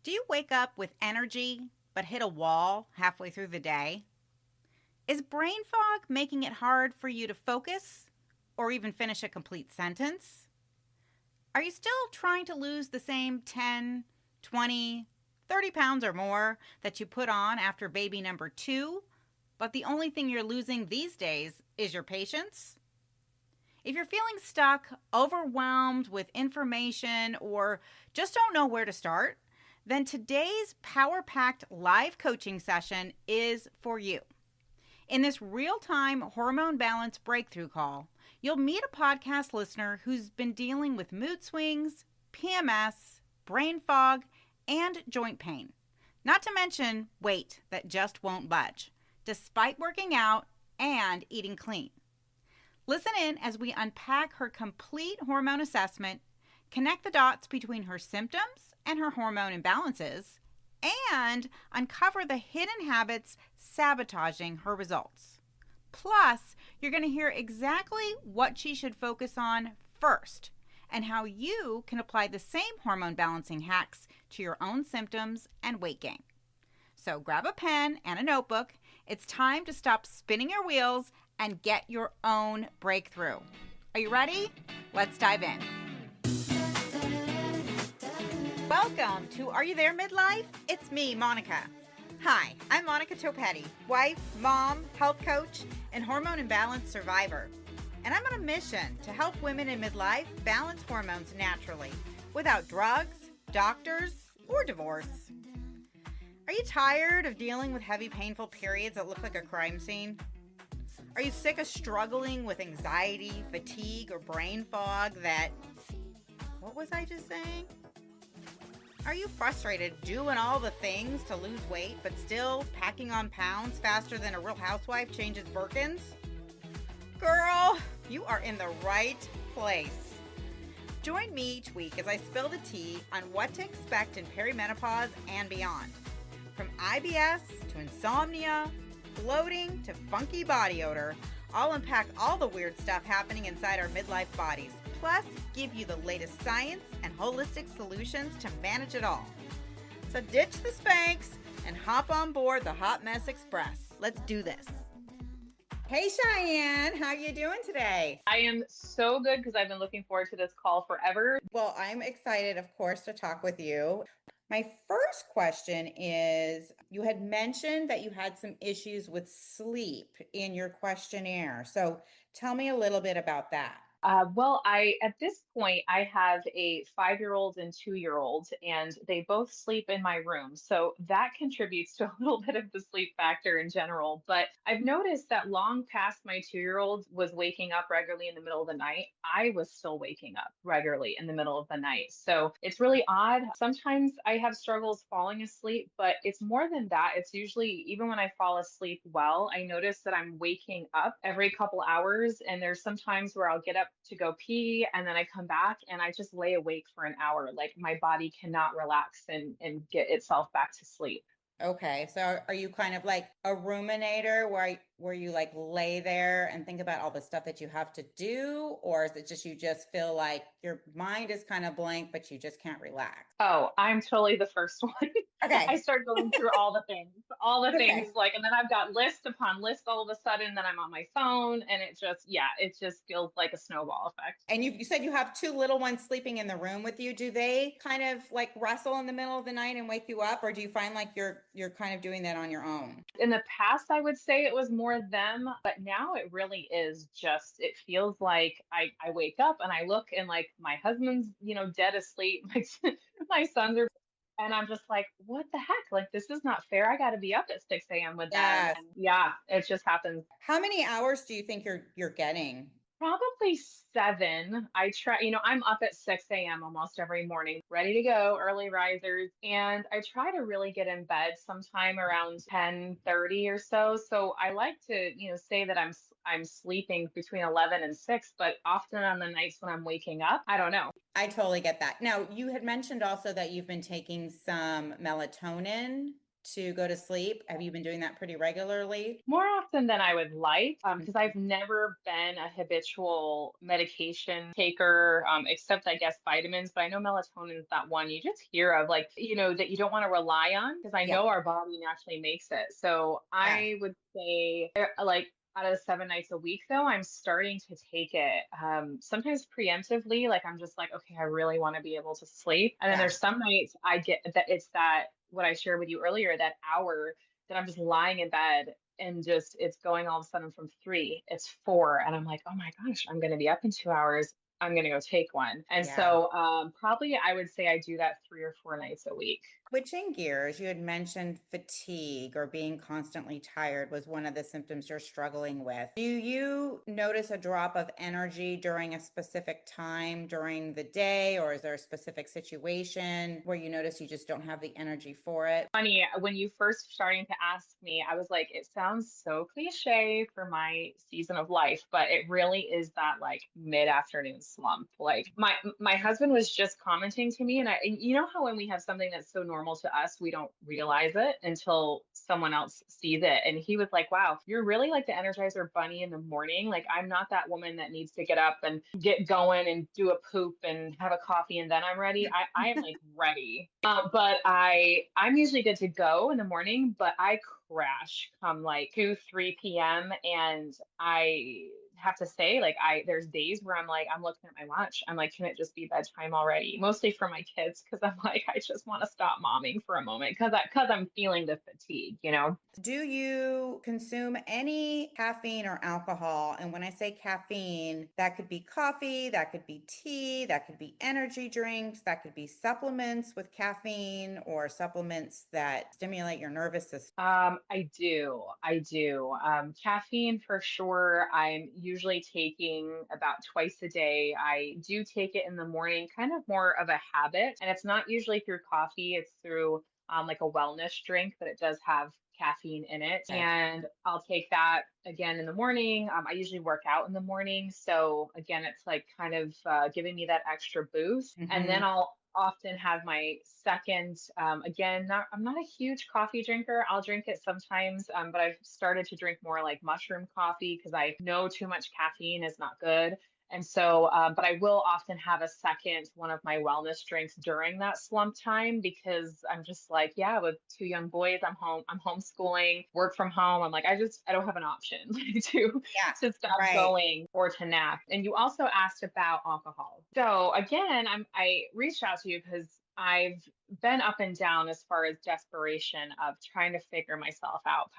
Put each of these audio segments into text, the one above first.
Do you wake up with energy but hit a wall halfway through the day? Is brain fog making it hard for you to focus or even finish a complete sentence? Are you still trying to lose the same 10, 20, 30 pounds or more that you put on after baby number 2, but the only thing you're losing these days is your patience? If you're feeling stuck, overwhelmed with information, or just don't know where to start, then today's power-packed live coaching session is for you. In this real-time hormone balance breakthrough call, you'll meet a podcast listener who's been dealing with mood swings, PMS, brain fog, and joint pain. Not to mention weight that just won't budge, despite working out and eating clean. Listen in as we unpack her complete hormone assessment, connect the dots between her symptoms and her hormone imbalances, and uncover the hidden habits sabotaging her results. Plus, you're going to hear exactly what she should focus on first and how you can apply the same hormone balancing hacks to your own symptoms and weight gain. So grab a pen and a notebook. It's time to stop spinning your wheels and get your own breakthrough. Are you ready? Let's dive in. Welcome to Are You There Midlife? It's me, Monica. Hi, I'm Monica Topetti, wife, mom, health coach, and hormone imbalance survivor. And I'm on a mission to help women in midlife balance hormones naturally without drugs, doctors, or divorce. Are you tired of dealing with heavy, painful periods that look like a crime scene? Are you sick of struggling with anxiety, fatigue, or brain fog that... What was I just saying? Are you frustrated doing all the things to lose weight but still packing on pounds faster than a real housewife changes Birkins? Girl, you are in the right place. Join me each week as I spill the tea on what to expect in perimenopause and beyond. From IBS to insomnia, bloating to funky body odor, I'll unpack all the weird stuff happening inside our midlife bodies, plus give you the latest science and holistic solutions to manage it all. So ditch the Spanx and hop on board the Hot Mess Express. Let's do this. Hey Cheyenne, how you doing today? I am so good because I've been looking forward to this call forever. Well, I'm excited, of course, to talk with you. My first question is, you had mentioned that you had some issues with sleep in your questionnaire. So tell me a little bit about that. At this point, I have a 5-year-old and 2-year-old, and they both sleep in my room. So that contributes to a little bit of the sleep factor in general. But I've noticed that long past my 2-year-old was waking up regularly in the middle of the night, I was still waking up regularly in the middle of the night. So it's really odd. Sometimes I have struggles falling asleep, but it's more than that. It's usually, even when I fall asleep well, I notice that I'm waking up every couple hours. And there's some times where I'll get up to go pee and then I come back and I just lay awake for an hour. Like my body cannot relax and get itself back to sleep. Okay, so are you kind of like a ruminator where you like lay there and think about all the stuff that you have to do, or is it just you just feel like your mind is kind of blank but you just can't relax? Oh, I'm totally the first one. Okay. I start going through all the Okay. things like, and then I've got list upon list all of a sudden, then I'm on my phone and it just feels like a snowball effect. And you said you have two little ones sleeping in the room with you. Do they kind of like wrestle in the middle of the night and wake you up, or do you find like you're kind of doing that on your own? In the past, I would say it was more them, but now it really is just, it feels like I wake up and I look and like my husband's, dead asleep. My sons are, and I'm just like, what the heck? Like, this is not fair. I got to be up at 6 a.m. with them. Yes. And yeah, it just happens. How many hours do you think you're getting? Probably 7. I try, I'm up at 6 a.m. almost every morning, ready to go, early risers. And I try to really get in bed sometime around 10:30 or so. So I like to, say that I'm sleeping between 11 and 6, but often on the nights when I'm waking up, I don't know. I totally get that. Now, you had mentioned also that you've been taking some melatonin to go to sleep? Have you been doing that pretty regularly? More often than I would like, because Mhm. I've never been a habitual medication taker, except I guess vitamins. But I know melatonin is that one you just hear of, like, that you don't want to rely on because I Yeah. know our body naturally makes it. So Yes. I would say, like, out of the 7 nights a week, though, I'm starting to take it sometimes preemptively. Like, I'm just like, okay, I really want to be able to sleep. And then Yeah. there's some nights I get that it's that what I shared with you earlier, that hour that I'm just lying in bed and just it's going all of a sudden from 3, it's 4, and I'm like, oh my gosh, I'm going to be up in 2 hours. I'm going to go take one. And Yeah. so probably I would say I do that 3 or 4 nights a week. Switching gears, you had mentioned fatigue or being constantly tired was one of the symptoms you're struggling with. Do you notice a drop of energy during a specific time during the day, or is there a specific situation where you notice you just don't have the energy for it? Funny, when you first starting to ask me, I was like, it sounds so cliche for my season of life, but it really is that like mid-afternoon slump. Like my husband was just commenting to me, and you know how when we have something that's so normal to us, we don't realize it until someone else sees it. And he was like, wow, you're really like the Energizer bunny in the morning. Like I'm not that woman that needs to get up and get going and do a poop and have a coffee and then I'm ready. I am like ready. But I'm usually good to go in the morning, but I crash come like 2, 3 p.m. And I have to say, like, there's days where I'm like, I'm looking at my watch. I'm like, can it just be bedtime already? Mostly for my kids, because I'm like, I just want to stop momming for a moment because I'm feeling the fatigue. Do you consume any caffeine or alcohol? And when I say caffeine, that could be coffee, that could be tea, that could be energy drinks, that could be supplements with caffeine or supplements that stimulate your nervous system. I do. I do. Caffeine for sure. I'm usually taking about twice a day. I do take it in the morning, kind of more of a habit. And it's not usually through coffee, it's through like a wellness drink, but it does have caffeine in it. Okay. And I'll take that again in the morning. I usually work out in the morning. So again, it's like kind of giving me that extra boost. And then Hmm. I'll often have my second again I'm not a huge coffee drinker. I'll drink it sometimes, but I've started to drink more like mushroom coffee because I know too much caffeine is not good. And so but I will often have a second one of my wellness drinks during that slump time because I'm just like, yeah, with 2 young boys, I'm homeschooling, work from home. I'm like, I don't have an option to Yeah, to stop right. going or to nap. And you also asked about alcohol. So again, I reached out to you because I've been up and down as far as desperation of trying to figure myself out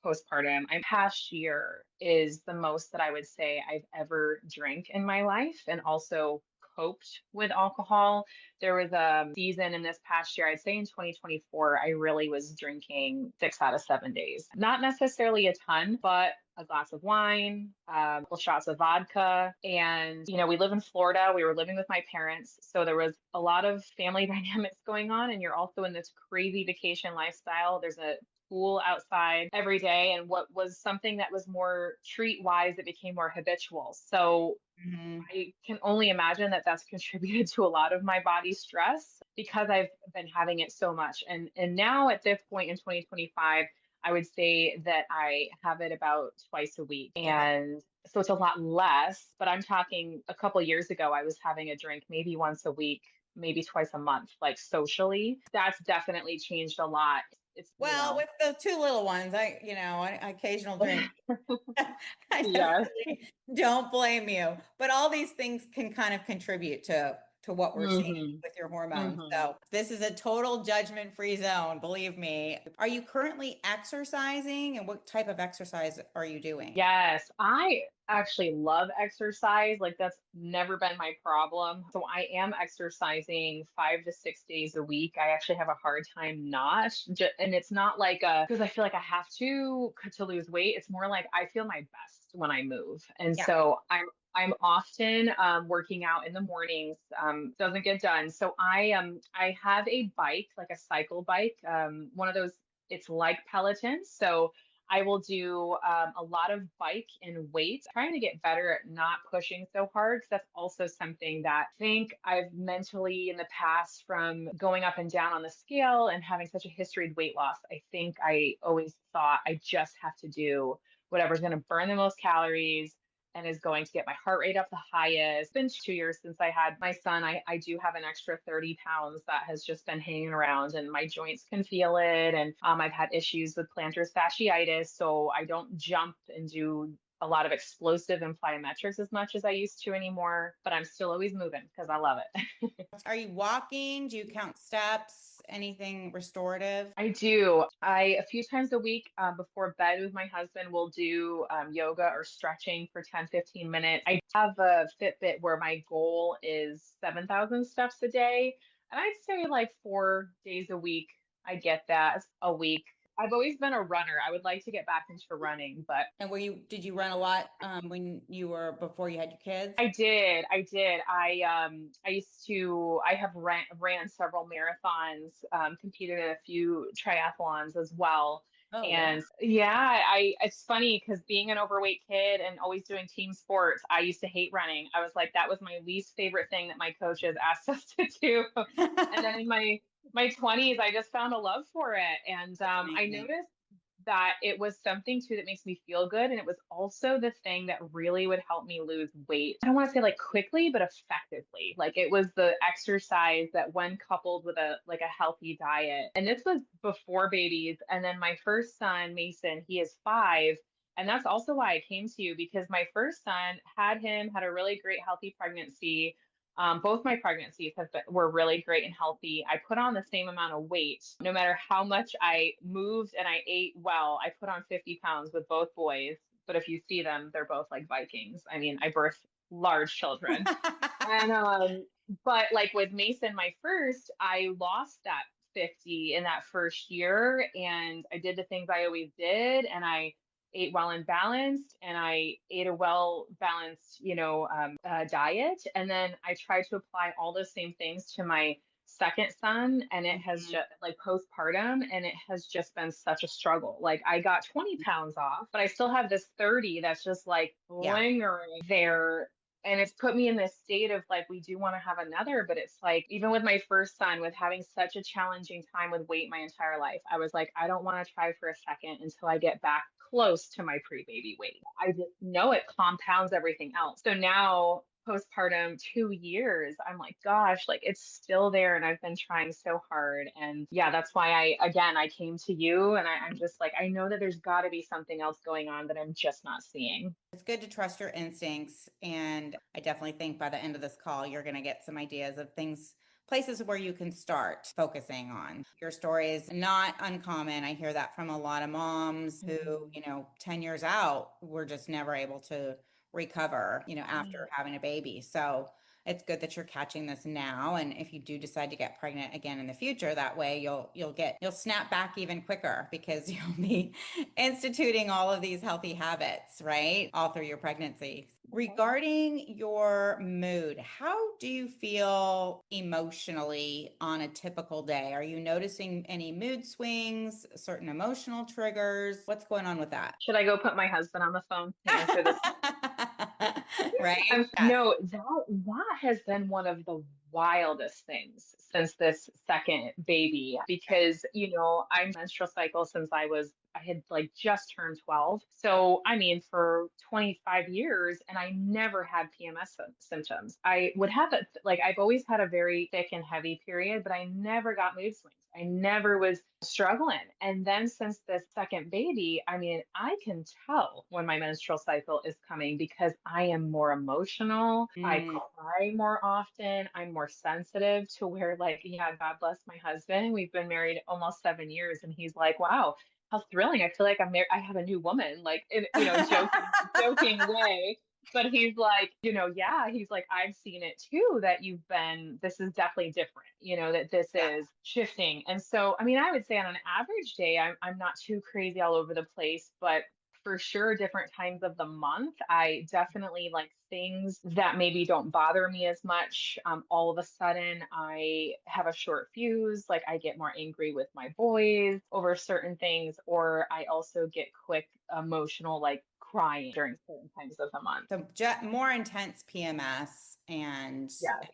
postpartum. I'm past year is the most that I would say I've ever drank in my life and also coped with alcohol. There was a season in this past year, I'd say in 2024, I really was drinking 6 out of 7 days. Not necessarily a ton, but a glass of wine, a couple shots of vodka. And, we live in Florida. We were living with my parents. So there was a lot of family dynamics going on. And you're also in this crazy vacation lifestyle. There's a pool outside every day. And what was something that was more treat wise, it became more habitual. So Hmm. I can only imagine that that's contributed to a lot of my body stress because I've been having it so much. And now at this point in 2025, I would say that I have it about twice a week. Okay. And so it's a lot less, but I'm talking a couple years ago, I was having a drink maybe once a week, maybe twice a month, like socially. That's definitely changed a lot. It's, Well, with the two little ones, I occasional drink. I yes. definitely don't blame you. But all these things can kind of contribute to what we're seeing Hmm. with your hormones. Hmm. So this is a total judgment-free zone, believe me. Are you currently exercising, and what type of exercise are you doing? Yes, I actually love exercise. Like that's never been my problem. So I am exercising 5 to 6 days a week. I actually have a hard time not, and it's not like because I feel like I have to lose weight. It's more like I feel my best when I move, and Yeah. so I'm often working out in the mornings. Doesn't get done. So I have a bike, like a cycle bike, one of those. It's like Peloton. So I will do a lot of bike and weights, trying to get better at not pushing so hard. 'Cause that's also something that I think I've mentally in the past from going up and down on the scale and having such a history of weight loss. I think I always thought I just have to do whatever's going to burn the most calories and is going to get my heart rate up the highest. It's been 2 years since I had my son. I do have an extra 30 pounds that has just been hanging around, and my joints can feel it. And I've had issues with plantar fasciitis, so I don't jump and do a lot of explosive and plyometrics as much as I used to anymore, but I'm still always moving because I love it. Are you walking? Do you count steps? Anything restorative? I do. A few times a week before bed with my husband, we'll do yoga or stretching for 10, 15 minutes. I have a Fitbit where my goal is 7,000 steps a day. And I'd say like 4 days a week, I get that a week. I've always been a runner. I would like to get back into running, but And did you run a lot when you were before you had your kids? I did. I did. I used to I have ran several marathons, competed in a few triathlons as well. Oh, wow. And yeah, I it's funny because being an overweight kid and always doing team sports, I used to hate running. I was like, that was my least favorite thing that my coaches asked us to do. And then in my 20s, I just found a love for it. And That's I amazing. noticed that it was something too that makes me feel good. And it was also the thing that really would help me lose weight. I don't want to say like quickly, but effectively. Like it was the exercise that when coupled with a healthy diet. And this was before babies. And then my first son, Mason, he is 5. And that's also why I came to you because my first son had a really great healthy pregnancy. Both my pregnancies were really great and healthy. I put on the same amount of weight. No matter how much I moved and I ate well, I put on 50 pounds with both boys. But if you see them, they're both like Vikings. I mean, I birthed large children. And but like with Mason, my first, I lost that 50 in that first year, and I did the things I always did, and I ate well and balanced, and I ate a well balanced, diet, and then I tried to apply all those same things to my second son, and it has Mhm. just like postpartum, and it has just been such a struggle. Like I got 20 pounds off, but I still have this 30 that's just like Yeah. lingering there, and it's put me in this state of like we do want to have another, but it's like even with my first son, with having such a challenging time with weight my entire life, I was like I don't want to try for a second until I get back close to my pre-baby weight. I just know it compounds everything else. So now postpartum 2 years, I'm like, gosh, like it's still there, and I've been trying so hard. And yeah, that's why I came to you, and I'm just like, I know that there's got to be something else going on that I'm just not seeing. It's good to trust your instincts. And I definitely think by the end of this call, you're going to get some ideas of things, places where you can start focusing on. Your story is not uncommon. I hear that from a lot of moms who, Mhm. 10 years out were just never able to recover, after having a baby. So it's good that you're catching this now. And if you do decide to get pregnant again in the future, that way you'll snap back even quicker because you'll be instituting all of these healthy habits, right? All through your pregnancy. Okay. Regarding your mood, how do you feel emotionally on a typical day? Are you noticing any mood swings, certain emotional triggers? What's going on with that? Should I go put my husband on the phone to answer this? Right? Yes. No, that has been one of the wildest things since this second baby because, I'm menstrual cycle since I had like just turned 12. So, I mean, for 25 years, and I never had PMS symptoms. I would have it like I've always had a very thick and heavy period, but I never got mood swings. I never was struggling. And then since this second baby, I mean, I can tell when my menstrual cycle is coming because I am more emotional. I Mm. cry more often. I'm more sensitive to where, like, yeah, God bless my husband. We've been married almost 7 years, and he's like, wow, how thrilling. I feel like I have a new woman, like, in, joking way. But he's like, yeah, he's like, I've seen it too, that this is definitely different, that this Yeah. is shifting. And so, I mean, I would say on an average day, I'm not too crazy all over the place, but for sure different times of the month. I definitely like things that maybe don't bother me as much. All of a sudden, I have a short fuse, like I get more angry with my boys over certain things, or I also get quick emotional, like crying during certain times of the month. So more intense PMS Yes.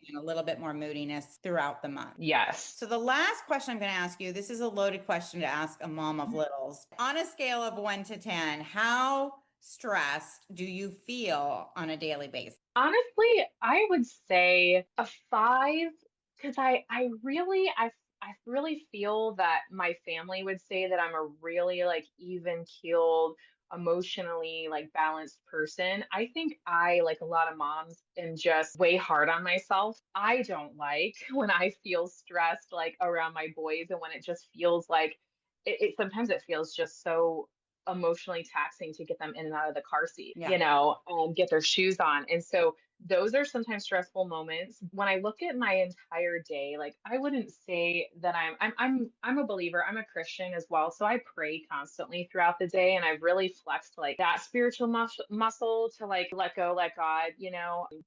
and a little bit more moodiness throughout the month. Yes. So the last question I'm going to ask you, this is a loaded question to ask a mom of littles. On a scale of 1 to 10, how stressed do you feel on a daily basis? Honestly, I would say a five because I really feel that my family would say that I'm a really like even keeled, emotionally like balanced person. I think I, like a lot of moms, am just way hard on myself. I don't like when I feel stressed like around my boys and when it just feels like it sometimes it feels just so emotionally taxing to get them in and out of the car seat, Yeah. get their shoes on. And so those are sometimes stressful moments. When I look at my entire day, like I wouldn't say that I'm a believer. I'm a Christian as well. So I pray constantly throughout the day and I've really flexed like that spiritual muscle to like let go, let God.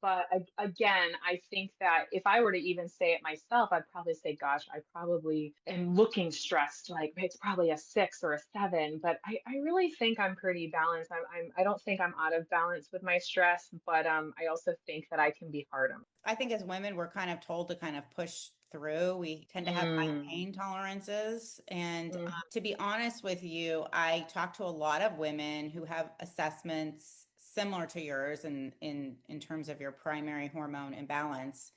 But again, I think that if I were to even say it myself, I'd probably say, gosh, I probably am looking stressed. Like it's probably a 6 or a 7, but I really think I'm pretty balanced. I don't think I'm out of balance with my stress, but I also think that I can be hard on. I think as women, we're kind of told to kind of push through. We tend to have high Mm, pain tolerances. And mm, to be honest with you, I talk to a lot of women who have assessments similar to yours in terms of your primary hormone imbalance.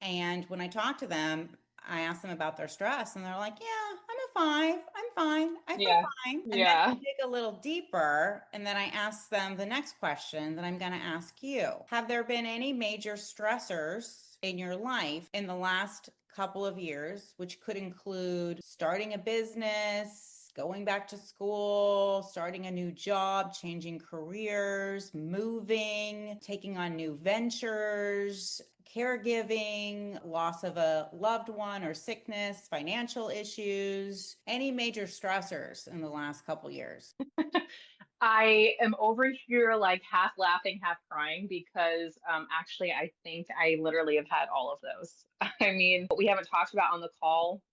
And when I talk to them, I ask them about their stress, and they're like, "Yeah, I'm a 5. I'm fine. I feel yeah, fine." And then I yeah. dig a little deeper, and then I ask them the next question that I'm going to ask you. Have there been any major stressors in your life in the last couple of years, which could include starting a business, going back to school, starting a new job, changing careers, moving, taking on new ventures, caregiving, loss of a loved one or sickness, financial issues, any major stressors in the last couple years? I am over here like half laughing, half crying because actually I think I literally have had all of those. I mean, what we haven't talked about on the call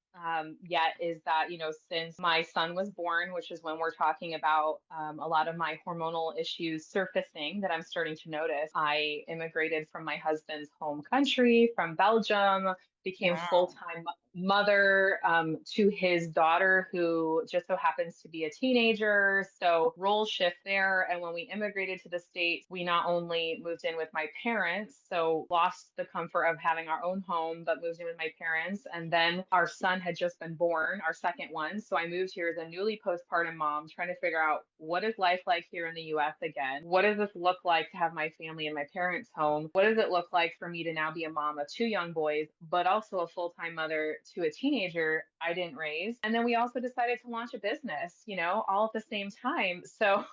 yet is that, since my son was born, which is when we're talking about a lot of my hormonal issues surfacing that I'm starting to notice, I immigrated from my husband's home country, from Belgium, became Wow. full-time mother to his daughter, who just so happens to be a teenager. So roles shift there. And when we immigrated to the States, we not only moved in with my parents, so lost the comfort of having our own home, but moved in with my parents. And then our son had just been born, our second one. So I moved here as a newly postpartum mom, trying to figure out what is life like here in the US again? What does this look like to have my family in my parents' home? What does it look like for me to now be a mom of two young boys, but also a full-time mother to a teenager I didn't raise? And then we also decided to launch a business, all at the same time. So,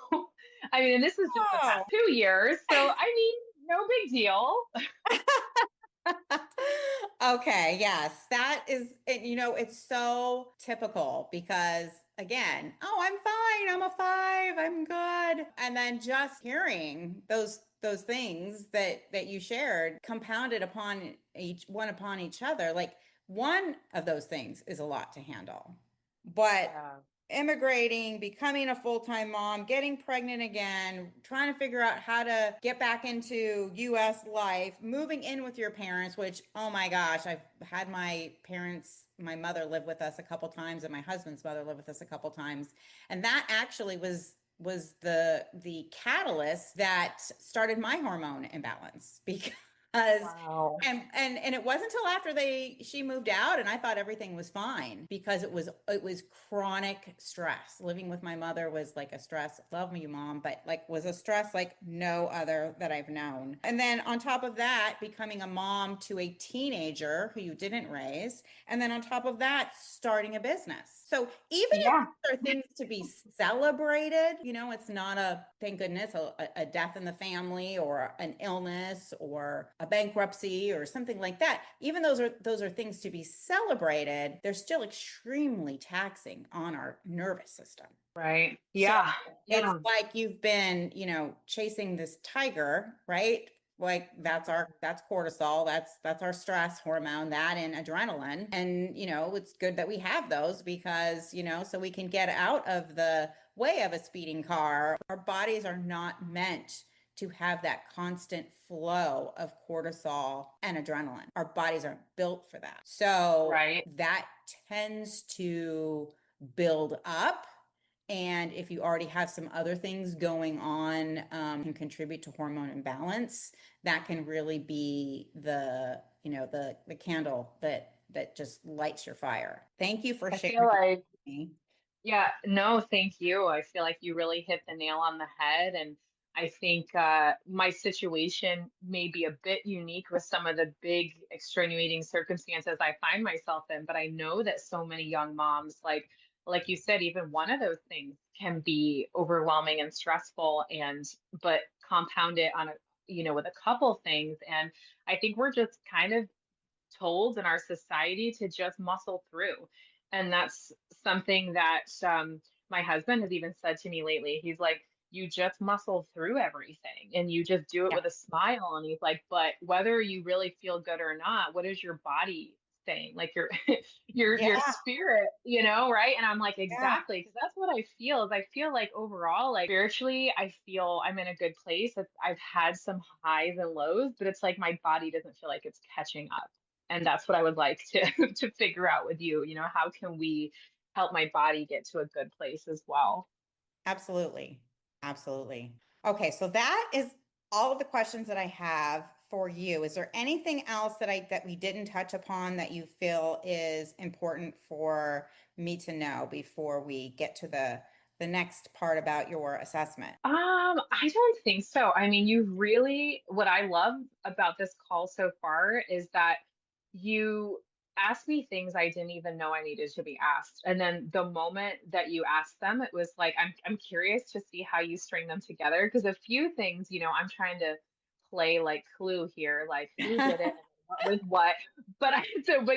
I mean, and this is just the Oh. past 2 years. So, I mean, no big deal. Okay, yes. That is, it's so typical because again, oh, I'm fine. I'm a 5. I'm good. And then just hearing those things that you shared compounded upon each other. Like one of those things is a lot to handle. But Yeah. immigrating, becoming a full-time mom, getting pregnant again, trying to figure out how to get back into US life, moving in with your parents, which, oh my gosh, I've had my mother live with us a couple times and my husband's mother live with us a couple times. And that actually was the catalyst that started my hormone imbalance because Wow. and it wasn't until after she moved out and I thought everything was fine because it was chronic stress. Living with my mother was like a stress. Love me, mom, but like was a stress like no other that I've known. And then on top of that, becoming a mom to a teenager who you didn't raise, and then on top of that, starting a business. So even if Yeah. are things to be celebrated. It's not thank goodness, a death in the family or an illness or a bankruptcy or something like that, even those are things to be celebrated, they're still extremely taxing on our nervous system. Right. So Yeah. it's Yeah. like you've been, chasing this tiger, right? Like that's cortisol, that's our stress hormone, that and adrenaline. And it's good that we have those because, so we can get out of the way of a speeding car. Our bodies are not meant to have that constant flow of cortisol and adrenaline. Our bodies aren't built for that. So Right. that tends to build up, and if you already have some other things going on, can contribute to hormone imbalance. That can really be the candle that just lights your fire. Thank you for I feel sharing like, with me. yeah, no, thank you. I feel like you really hit the nail on the head. And I think my situation may be a bit unique with some of the big extenuating circumstances I find myself in, but I know that so many young moms, like you said, even one of those things can be overwhelming and stressful, and but compound it on with a couple things. And I think we're just kind of told in our society to just muscle through. And that's something that my husband has even said to me lately. He's like, you just muscle through everything and you just do it Yeah. with a smile. And he's like, but whether you really feel good or not, what is your body saying? Like your your Yeah. spirit, right? And I'm like, Yeah. exactly, because that's what I feel. Is I feel like overall, like spiritually, I feel I'm in a good place. I've had some highs and lows, but it's like my body doesn't feel like it's catching up. And that's what I would like to to figure out with you. How can we help my body get to a good place as well? Absolutely. Absolutely. Okay, so that is all of the questions that I have for you. Is there anything else that we didn't touch upon that you feel is important for me to know before we get to the next part about your assessment? I don't think so. I mean, what I love about this call so far is that you asked me things I didn't even know I needed to be asked. And then the moment that you asked them, it was like, I'm curious to see how you string them together. Because a few things, I'm trying to play like Clue here, like who did it and what was what. But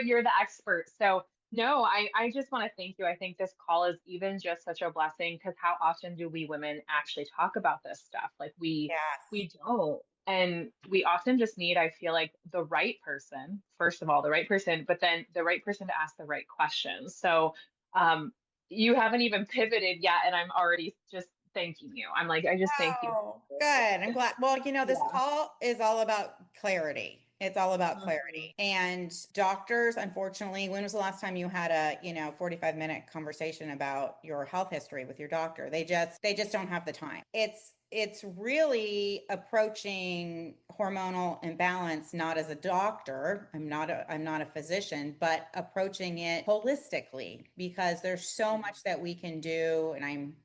you're the expert. So no, I just want to thank you. I think this call is even just such a blessing because how often do we women actually talk about this stuff? Like Yes. we don't. And we often just need, I feel like, the right person, first of all, the right person, but then the right person to ask the right questions. So um you haven't even pivoted yet, and I'm already just thanking you. I'm like, I just thank you. Oh, good. I'm glad. Well, this Yeah. call is all about clarity. It's all about Mhm. clarity. And doctors, unfortunately, when was the last time you had a, 45-minute conversation about your health history with your doctor? They just don't have the time. It's really approaching hormonal imbalance not as a doctor. I'm not a physician, but approaching it holistically because there's so much that we can do, and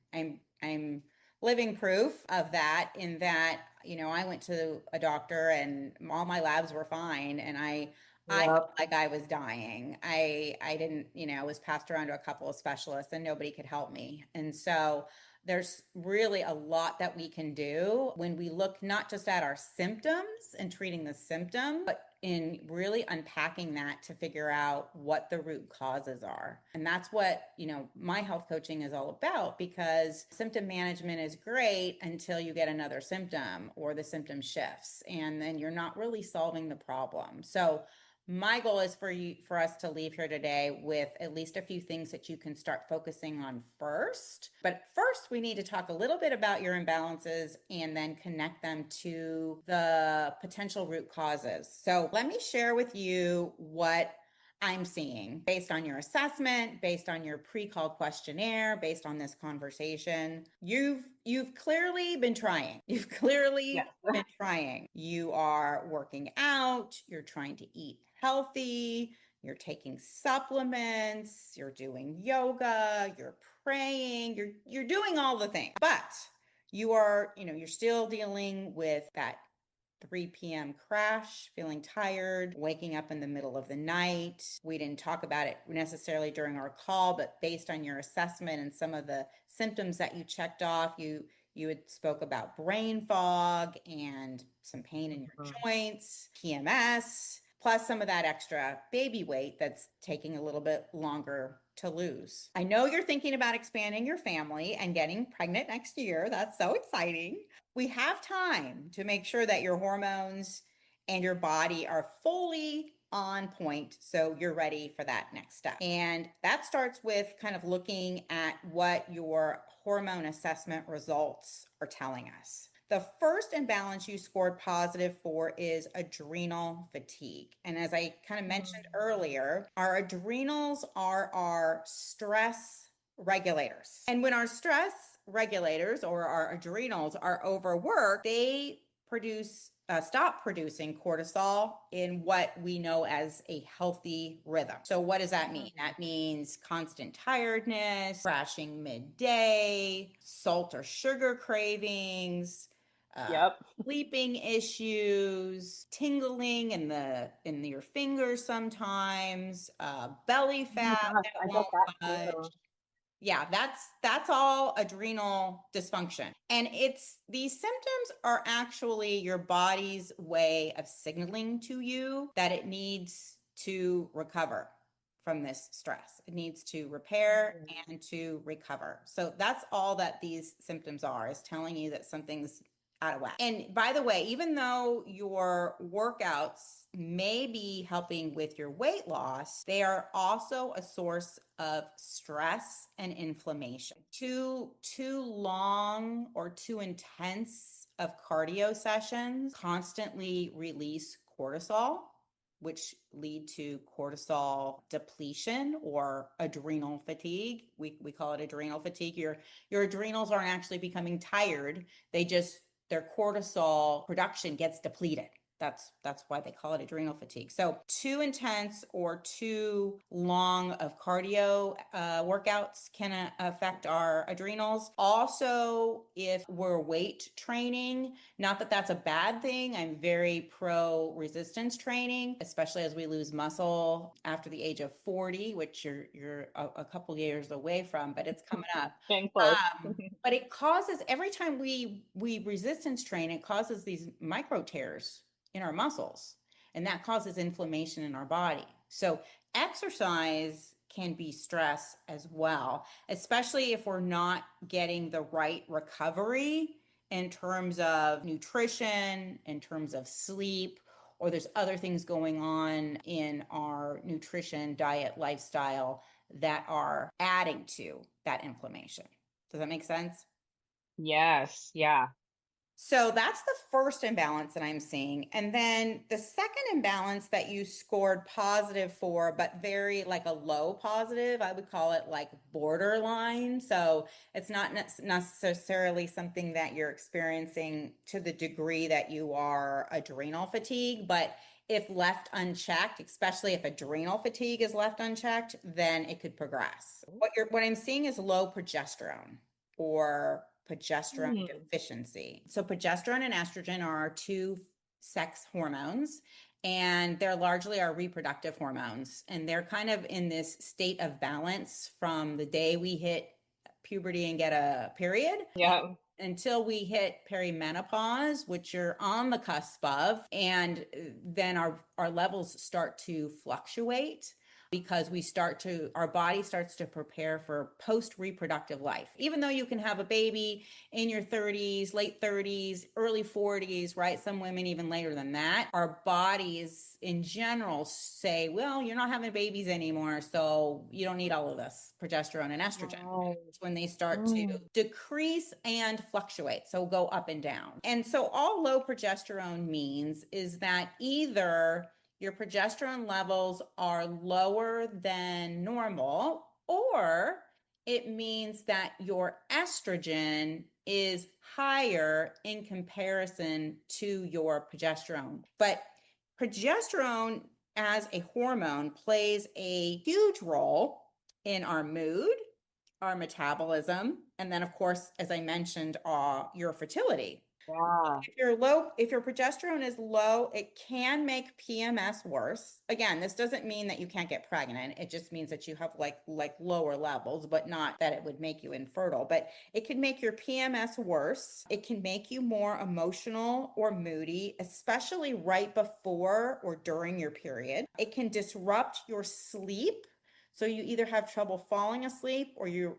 I'm living proof of that in that, I went to a doctor and all my labs were fine, and I felt Yep. like I was dying. I didn't, was passed around to a couple of specialists and nobody could help me. And so there's really a lot that we can do when we look not just at our symptoms and treating the symptom, but in really unpacking that to figure out what the root causes are. And that's what, my health coaching is all about, because symptom management is great until you get another symptom or the symptom shifts and then you're not really solving the problem. So my goal is for us to leave here today with at least a few things that you can start focusing on first. But first, we need to talk a little bit about your imbalances and then connect them to the potential root causes. So let me share with you what I'm seeing based on your assessment, based on your pre-call questionnaire, based on this conversation. You've clearly been trying. You've clearly Yes. been trying. You are working out, you're trying to eat healthy, you're taking supplements, you're doing yoga, you're praying, you're doing all the things. But you're still dealing with that 3 p.m. crash, feeling tired, waking up in the middle of the night. We didn't talk about it necessarily during our call, but based on your assessment and some of the symptoms that you checked off, You had spoke about brain fog and some pain in your Mhm. joints, PMS, plus some of that extra baby weight that's taking a little bit longer to lose. I know you're thinking about expanding your family and getting pregnant next year. That's so exciting. We have time to make sure that your hormones and your body are fully on point so you're ready for that next step. And that starts with kind of looking at what your hormone assessment results are telling us. The first imbalance you scored positive for is adrenal fatigue. And as I kind of mentioned earlier, our adrenals are our stress regulators. And when our stress regulators or our adrenals are overworked, they stop producing cortisol in what we know as a healthy rhythm. So what does that mean? That means constant tiredness, crashing midday, salt or sugar cravings, uh, Yep. sleeping issues, tingling in your fingers sometimes, belly Oh my fat gosh, that I get won't that budge. too. Yeah, that's all adrenal dysfunction. And it's these symptoms are actually your body's way of signaling to you that it needs to recover from this stress. It needs to repair Mhm. and to recover. So that's all that these symptoms are, is telling you that something's out of whack. And by the way, even though your workouts may be helping with your weight loss, they are also a source of stress and inflammation. Too long or too intense of cardio sessions constantly release cortisol, which lead to cortisol depletion or adrenal fatigue. We call it adrenal fatigue. Your adrenals aren't actually becoming tired. Their cortisol production gets depleted. That's why they call it adrenal fatigue. So too intense or too long of cardio workouts can affect our adrenals. Also, if we're weight training, not that that's a bad thing. I'm very pro resistance training, especially as we lose muscle after the age of 40, which you're a couple years away from, but it's coming up. Getting close. But it causes, every time we resistance train, it causes these micro tears in our muscles, and that causes inflammation in our body. So exercise can be stress as well, especially if we're not getting the right recovery in terms of nutrition, in terms of sleep, or there's other things going on in our nutrition, diet, lifestyle that are adding to that inflammation. Does that make sense? Yes, yeah. So that's the first imbalance that I'm seeing. And then the second imbalance that you scored positive for, but very like a low positive, I would call it like borderline. So it's not necessarily something that you're experiencing to the degree that you are adrenal fatigue, but if left unchecked, especially if adrenal fatigue is left unchecked, then it could progress. What I'm seeing is low progesterone or progesterone Mm. deficiency. So progesterone and estrogen are our two sex hormones, and they're largely our reproductive hormones, and they're kind of in this state of balance from the day we hit puberty and get a period Yeah. until we hit perimenopause, which you're on the cusp of, and then our levels start to fluctuate because our body starts to prepare for post reproductive life. Even though you can have a baby in your 30s, late 30s, early 40s, right? Some women even later than that. Our bodies in general say, well, you're not having babies anymore, so you don't need all of this progesterone and estrogen. Right. It's when they start to Mm. decrease and fluctuate, so go up and down. And so all low progesterone means is that either your progesterone levels are lower than normal, or it means that your estrogen is higher in comparison to your progesterone. But progesterone as a hormone plays a huge role in our mood, our metabolism, and then, of course, as I mentioned, your fertility. Yeah. If your progesterone is low, it can make PMS worse. Again, this doesn't mean that you can't get pregnant. It just means that you have like lower levels, but not that it would make you infertile. But it can make your PMS worse. It can make you more emotional or moody, especially right before or during your period. It can disrupt your sleep. So you either have trouble falling asleep or you're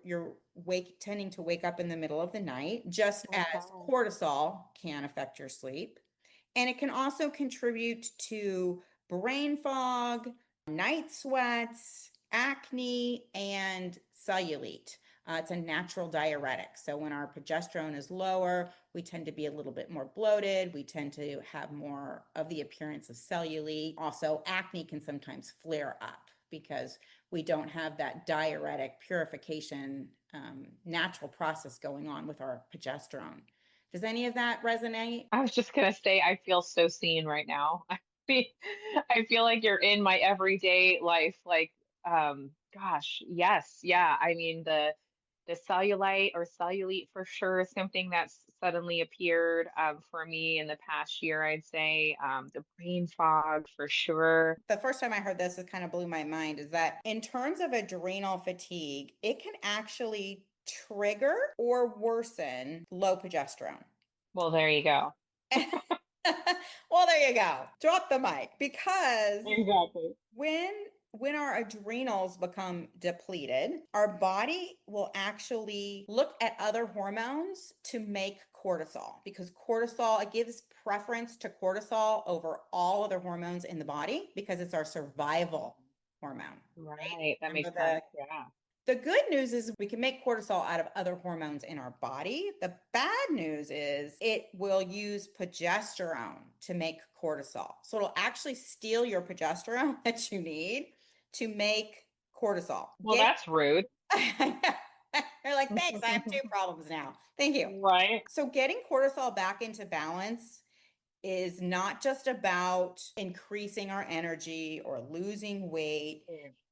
tending to wake up in the middle of the night, just Oh as God. cortisol can affect your sleep. And it can also contribute to brain fog, night sweats, acne, and cellulite. It's a natural diuretic. So when our progesterone is lower, we tend to be a little bit more bloated. We tend to have more of the appearance of cellulite. Also, acne can sometimes flare up because we don't have that diuretic purification natural process going on with our progesterone. Does any of that resonate? I was just gonna say, I feel so seen right now. Fe- I feel like you're in my everyday life. Like, gosh, yes, yeah. I mean, the cellulite or cellulite for sure is something that's suddenly appeared for me in the past year, I'd say. The brain fog for sure. The first time I heard this, it kind of blew my mind, is that in terms of adrenal fatigue, it can actually trigger or worsen low progesterone. Well, there you go. Well, there you go. Drop the mic because Exactly. when when our adrenals become depleted, our body will actually look at other hormones to make cortisol because cortisol, it gives preference to cortisol over all other hormones in the body because it's our survival hormone. Right? Right. That Remember makes sense. the Yeah. the good news is we can make cortisol out of other hormones in our body. The bad news is it will use progesterone to make cortisol. So it'll actually steal your progesterone that you need to make cortisol. Well, that's rude. You're like, thanks, I have two problems now. Thank you. Right. So getting cortisol back into balance is not just about increasing our energy or losing weight.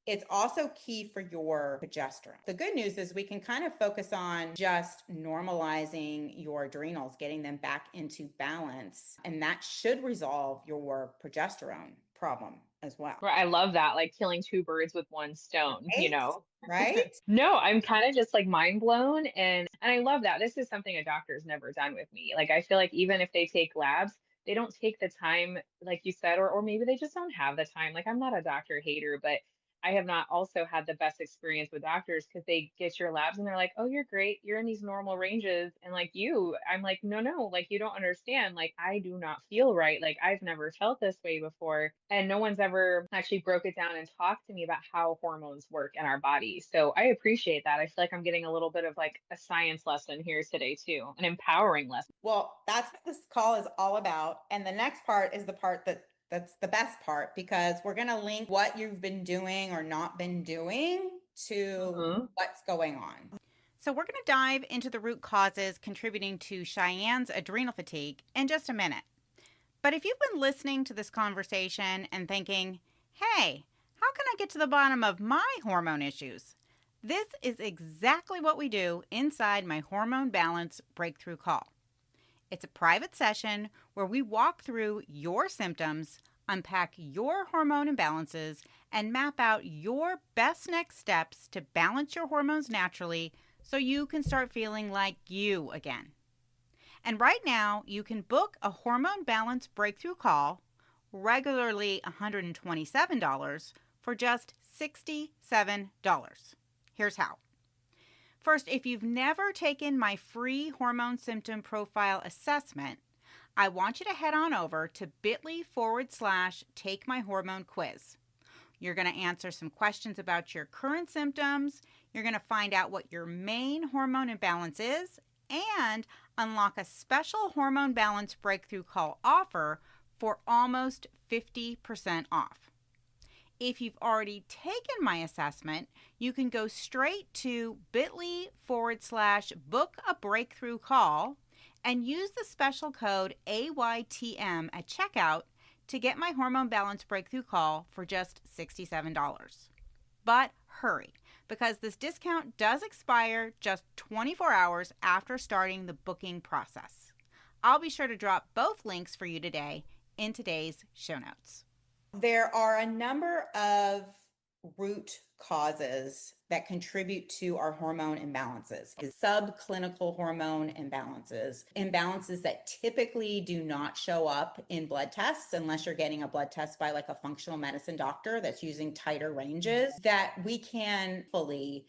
It's also key for your progesterone. The good news is we can kind of focus on just normalizing your adrenals, getting them back into balance, and that should resolve your progesterone problem as well. Right, I love that, like killing two birds with one stone, you Right? know? Right? No, I'm kind of just like mind blown and I love that. This is something a doctor's never done with me. Like I feel like even if they take labs, they don't take the time, like you said, or maybe they just don't have the time. Like I'm not a doctor hater, but I have not also had the best experience with doctors because they get your labs and they're like, oh, you're great. You're in these normal ranges. And like you, I'm like, no, no, like you don't understand. Like I do not feel right. Like I've never felt this way before. And no one's ever actually broke it down and talked to me about how hormones work in our body. So I appreciate that. I feel like I'm getting a little bit of like a science lesson here today too, an empowering lesson. Well, that's what this call is all about. And the next part is the part that's the best part because we're going to link what you've been doing or not been doing to Hmm. what's going on. So, we're going to dive into the root causes contributing to Cheyenne's adrenal fatigue in just a minute. But if you've been listening to this conversation and thinking, hey, how can I get to the bottom of my hormone issues? This is exactly what we do inside my Hormone Balance Breakthru Call. It's a private session where we walk through your symptoms, unpack your hormone imbalances, and map out your best next steps to balance your hormones naturally so you can start feeling like you again. And right now, you can book a Hormone Balance Breakthru Call, regularly $127, for just $67. Here's how. First, if you've never taken my free hormone symptom profile assessment, I want you to head on over to bit.ly/take my hormone quiz. You're going to answer some questions about your current symptoms. You're going to find out what your main hormone imbalance is and unlock a special Hormone Balance Breakthru Call offer for almost 50% off. If you've already taken my assessment, you can go straight to bit.ly/book a breakthrough call and use the special code AYTM at checkout to get my Hormone Balance Breakthrough Call for just $67. But hurry, because this discount does expire just 24 hours after starting the booking process. I'll be sure to drop both links for you today in today's show notes. There are a number of root causes that contribute to our hormone imbalances. Subclinical hormone imbalances that typically do not show up in blood tests unless you're getting a blood test by like a functional medicine doctor that's using tighter ranges, that we can fully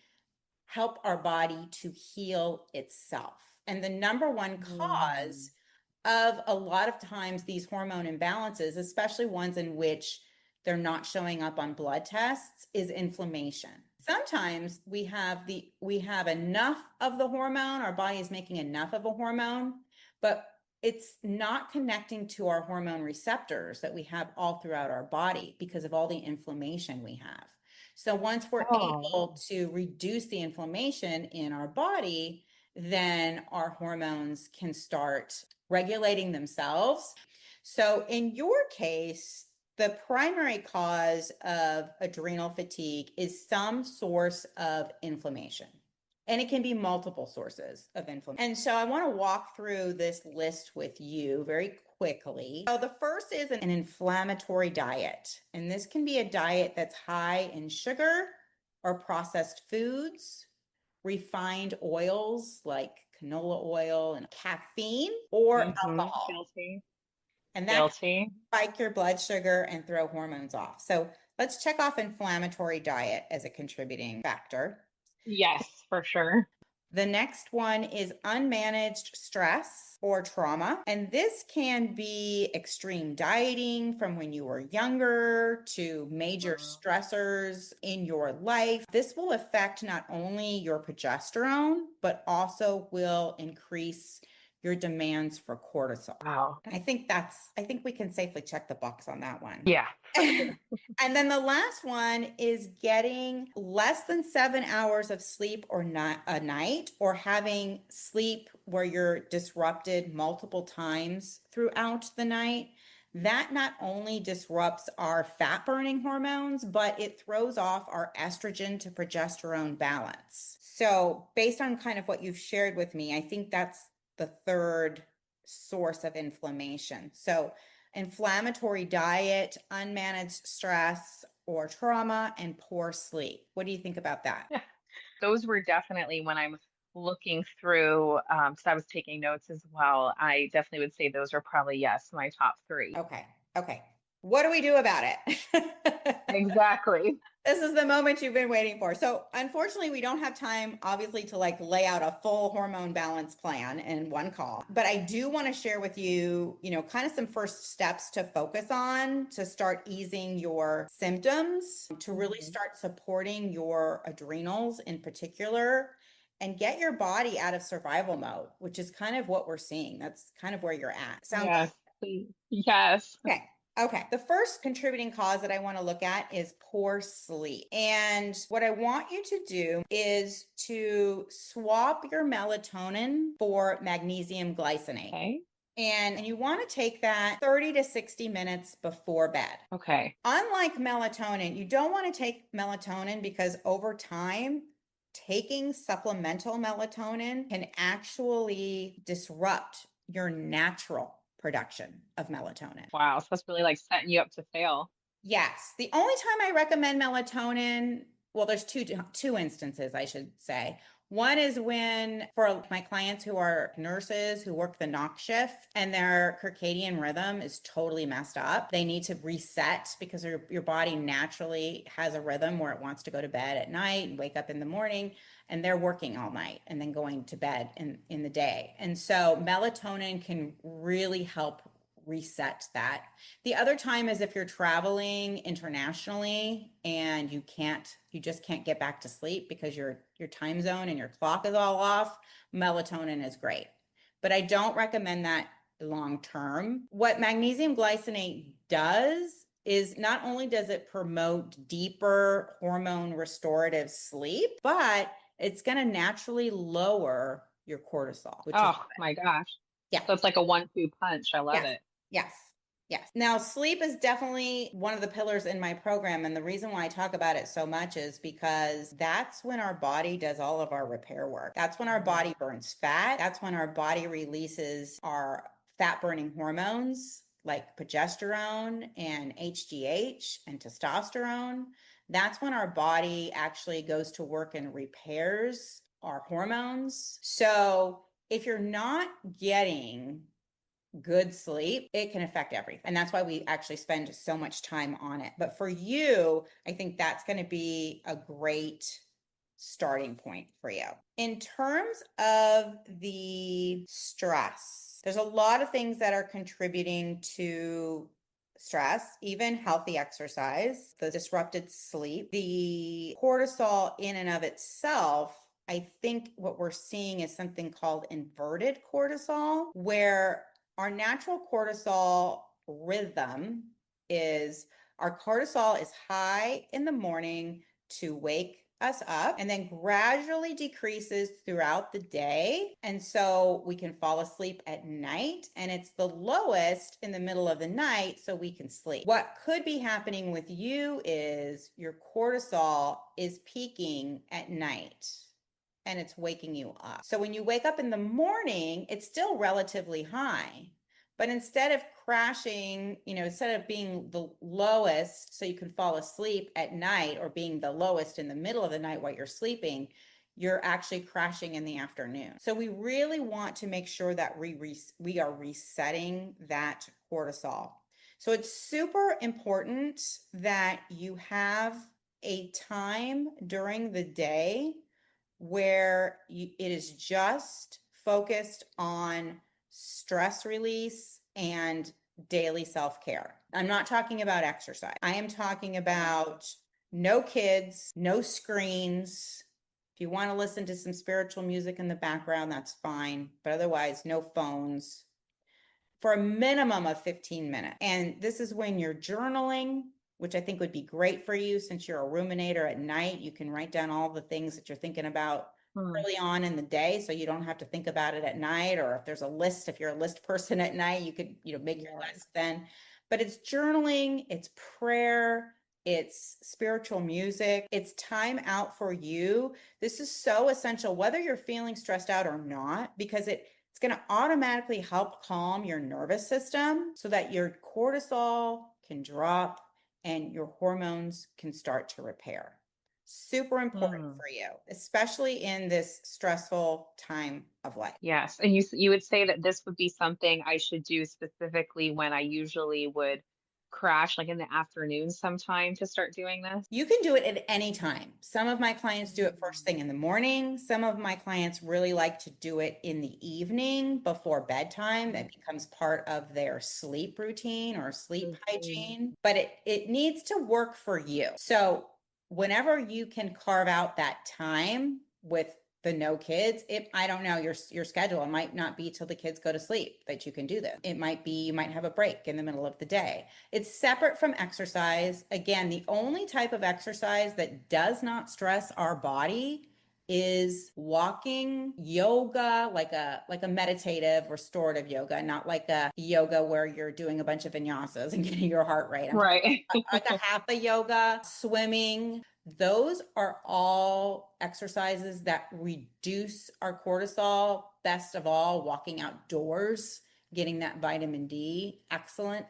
help our body to heal itself. And the number one cause of a lot of times these hormone imbalances, especially ones in which they're not showing up on blood tests, is inflammation. Sometimes we have enough of the hormone, our body is making enough of a hormone, but it's not connecting to our hormone receptors that we have all throughout our body because of all the inflammation we have. So once we're able to reduce the inflammation in our body, then our hormones can start regulating themselves. So in your case, the primary cause of adrenal fatigue is some source of inflammation. And it can be multiple sources of inflammation. And so I want to walk through this list with you very quickly. So the first is an inflammatory diet. And this can be a diet that's high in sugar or processed foods, refined oils like canola oil and caffeine, or alcohol. Guilty. And that can spike your blood sugar and throw hormones off. So let's check off inflammatory diet as a contributing factor. Yes, for sure. The next one is unmanaged stress or trauma. And this can be extreme dieting from when you were younger to major stressors in your life. This will affect not only your progesterone, but also will increase your demands for cortisol. Wow. I think we can safely check the box on that one. Yeah. For sure. And then the last one is getting less than 7 hours of sleep or not a night, or having sleep where you're disrupted multiple times throughout the night. That not only disrupts our fat burning hormones, but it throws off our estrogen to progesterone balance. So based on kind of what you've shared with me, I think that's the third source of inflammation. So inflammatory diet, unmanaged stress or trauma, and poor sleep. What do you think about that? Yeah. Those were definitely when I'm looking through, because I was taking notes as well. I definitely would say those are probably, yes, my top three. Okay. What do we do about it? Exactly. This is the moment you've been waiting for. So unfortunately, we don't have time, obviously, to like lay out a full hormone balance plan in one call. But I do want to share with you, kind of some first steps to focus on to start easing your symptoms, to really start supporting your adrenals in particular, and get your body out of survival mode, which is kind of what we're seeing. That's kind of where you're at. Sounds Yes, please. Yes. Okay. The first contributing cause that I want to look at is poor sleep. And what I want you to do is to swap your melatonin for magnesium glycinate. Okay. And you want to take that 30 to 60 minutes before bed. Okay. Unlike melatonin, you don't want to take melatonin because over time, taking supplemental melatonin can actually disrupt your natural production of melatonin. Wow. So that's really like setting you up to fail. Yes. The only time I recommend melatonin, well, there's two instances, I should say. One is when, for my clients who are nurses who work the knock shift and their circadian rhythm is totally messed up, they need to reset because your body naturally has a rhythm where it wants to go to bed at night and wake up in the morning, and they're working all night and then going to bed in the day. And so melatonin can really help reset that. The other time is if you're traveling internationally and you just can't get back to sleep because your time zone and your clock is all off, melatonin is great. But I don't recommend that long term. What magnesium glycinate does is not only does it promote deeper hormone restorative sleep, but it's going to naturally lower your cortisol, which is my gosh. Yeah. So it's like a 1-2 punch. I love it. Yes. Now, sleep is definitely one of the pillars in my program. And the reason why I talk about it so much is because that's when our body does all of our repair work. That's when our body burns fat. That's when our body releases our fat burning hormones like progesterone and HGH and testosterone, that's when our body actually goes to work and repairs our hormones. So if you're not getting good sleep, it can affect everything. And that's why we actually spend so much time on it. But for you, I think that's going to be a great starting point for you. In terms of the stress, there's a lot of things that are contributing to stress, even healthy exercise, the disrupted sleep, the cortisol in and of itself. I think what we're seeing is something called inverted cortisol, where our natural cortisol rhythm is our cortisol is high in the morning to wake us up and then gradually decreases throughout the day. And so we can fall asleep at night, and it's the lowest in the middle of the night so we can sleep. What could be happening with you is your cortisol is peaking at night and it's waking you up. So when you wake up in the morning, it's still relatively high. But instead of crashing, instead of being the lowest so you can fall asleep at night, or being the lowest in the middle of the night while you're sleeping, you're actually crashing in the afternoon. So we really want to make sure that we are resetting that cortisol. So it's super important that you have a time during the day where it is just focused on stress release and daily self-care. I'm not talking about exercise. I am talking about no kids, no screens. If you want to listen to some spiritual music in the background, that's fine. But otherwise, no phones for a minimum of 15 minutes. And this is when you're journaling, which I think would be great for you since you're a ruminator at night. You can write down all the things that you're thinking about early on in the day, so you don't have to think about it at night. Or if there's a list, if you're a list person at night, you could, make your list then. But it's journaling, it's prayer, it's spiritual music, it's time out for you. This is so essential, whether you're feeling stressed out or not, because it's going to automatically help calm your nervous system so that your cortisol can drop and your hormones can start to repair. Super important for you, especially in this stressful time of life. Yes, and you would say that this would be something I should do specifically when I usually would crash, like in the afternoon sometime, to start doing this? You can do it at any time. Some of my clients do it first thing in the morning. Some of my clients really like to do it in the evening before bedtime. That becomes part of their sleep routine or sleep hygiene. But it needs to work for you. So whenever you can carve out that time with the no kids, I don't know your schedule. It might not be till the kids go to sleep that you can do this. It might be you might have a break in the middle of the day. It's separate from exercise. Again, the only type of exercise that does not stress our body is walking, yoga, like a meditative restorative yoga, not like a yoga where you're doing a bunch of vinyasas and getting your heart rate. I'm Right. like a hatha yoga, swimming. Those are all exercises that reduce our cortisol. Best of all, walking outdoors, getting that vitamin D, excellent,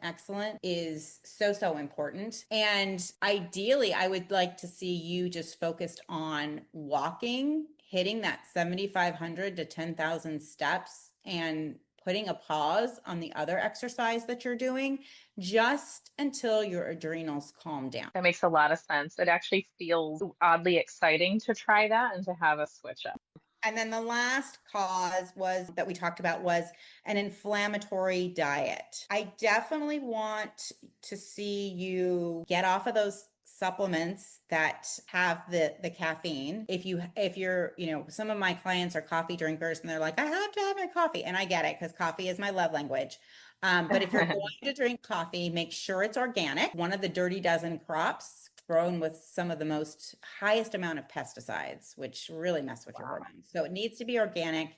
is so important. And ideally, I would like to see you just focused on walking, hitting that 7,500 to 10,000 steps, and putting a pause on the other exercise that you're doing just until your adrenals calm down. That makes a lot of sense. It actually feels oddly exciting to try that and to have a switch up. And then the last cause that we talked about was an inflammatory diet. I definitely want to see you get off of those supplements that have the caffeine. If you're, some of my clients are coffee drinkers and they're like, I have to have my coffee. And I get it, because coffee is my love language. But if you're going to drink coffee, make sure it's organic. One of the dirty dozen crops grown with some of the most highest amount of pesticides, which really mess with your hormones. So it needs to be organic,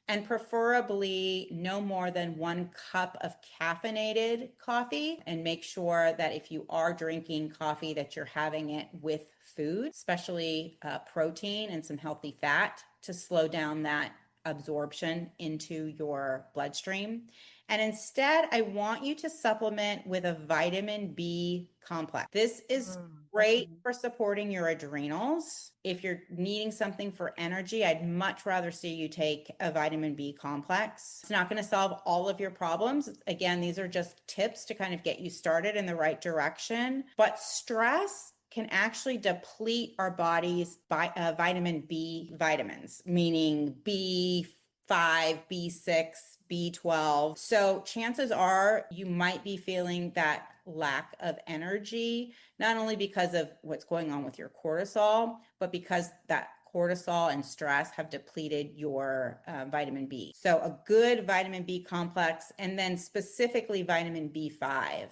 and preferably no more than 1 cup of caffeinated coffee. And make sure that if you are drinking coffee, that you're having it with food, especially protein and some healthy fat, to slow down that absorption into your bloodstream. And instead, I want you to supplement with a vitamin B complex. This is great for supporting your adrenals. If you're needing something for energy, I'd much rather see you take a vitamin B complex. It's not going to solve all of your problems. Again, these are just tips to kind of get you started in the right direction. But stress can actually deplete our body's vitamin B vitamins, meaning B5, B6, B12. So chances are you might be feeling that lack of energy, not only because of what's going on with your cortisol, but because that cortisol and stress have depleted your vitamin B. So a good vitamin B complex, and then specifically vitamin B5.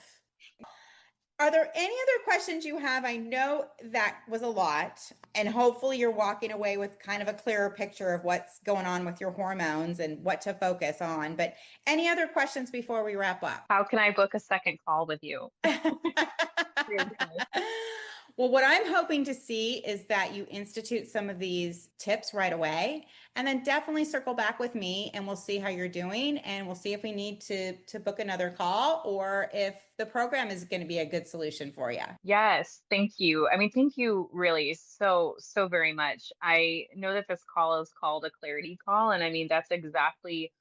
Are there any other questions you have? I know that was a lot, and hopefully you're walking away with kind of a clearer picture of what's going on with your hormones and what to focus on. But any other questions before we wrap up? How can I book a second call with you? Well, what I'm hoping to see is that you institute some of these tips right away, and then definitely circle back with me and we'll see how you're doing, and we'll see if we need to book another call or if the program is going to be a good solution for you. Yes, thank you. I mean, thank you really so very much. I know that this call is called a clarity call, and I mean, that's exactly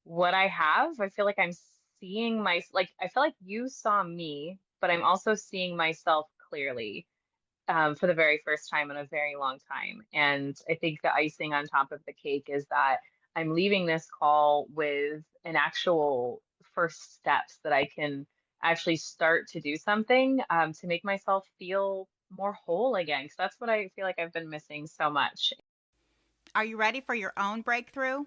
what I have. I feel like I'm seeing I feel like you saw me, but I'm also seeing myself clearly for the very first time in a very long time. And I think the icing on top of the cake is that I'm leaving this call with an actual first steps that I can actually start to do something to make myself feel more whole again. Because that's what I feel like I've been missing so much. Are you ready for your own breakthrough?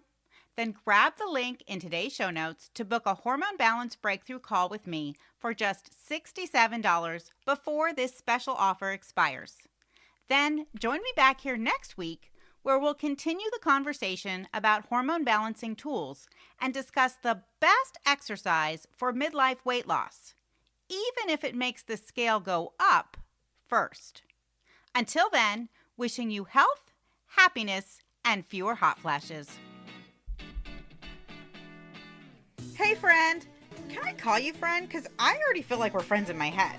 Then grab the link in today's show notes to book a Hormone Balance Breakthru Call with me for just $67 before this special offer expires. Then join me back here next week where we'll continue the conversation about hormone balancing tools and discuss the best exercise for midlife weight loss, even if it makes the scale go up first. Until then, wishing you health, happiness, and fewer hot flashes. Hey friend, can I call you friend? Because I already feel like we're friends in my head.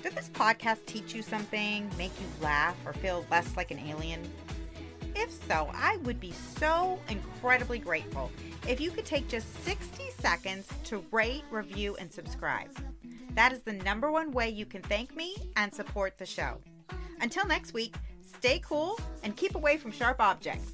Did this podcast teach you something, make you laugh, or feel less like an alien? If so, I would be so incredibly grateful if you could take just 60 seconds to rate, review, and subscribe. That is the number one way you can thank me and support the show. Until next week, stay cool and keep away from sharp objects.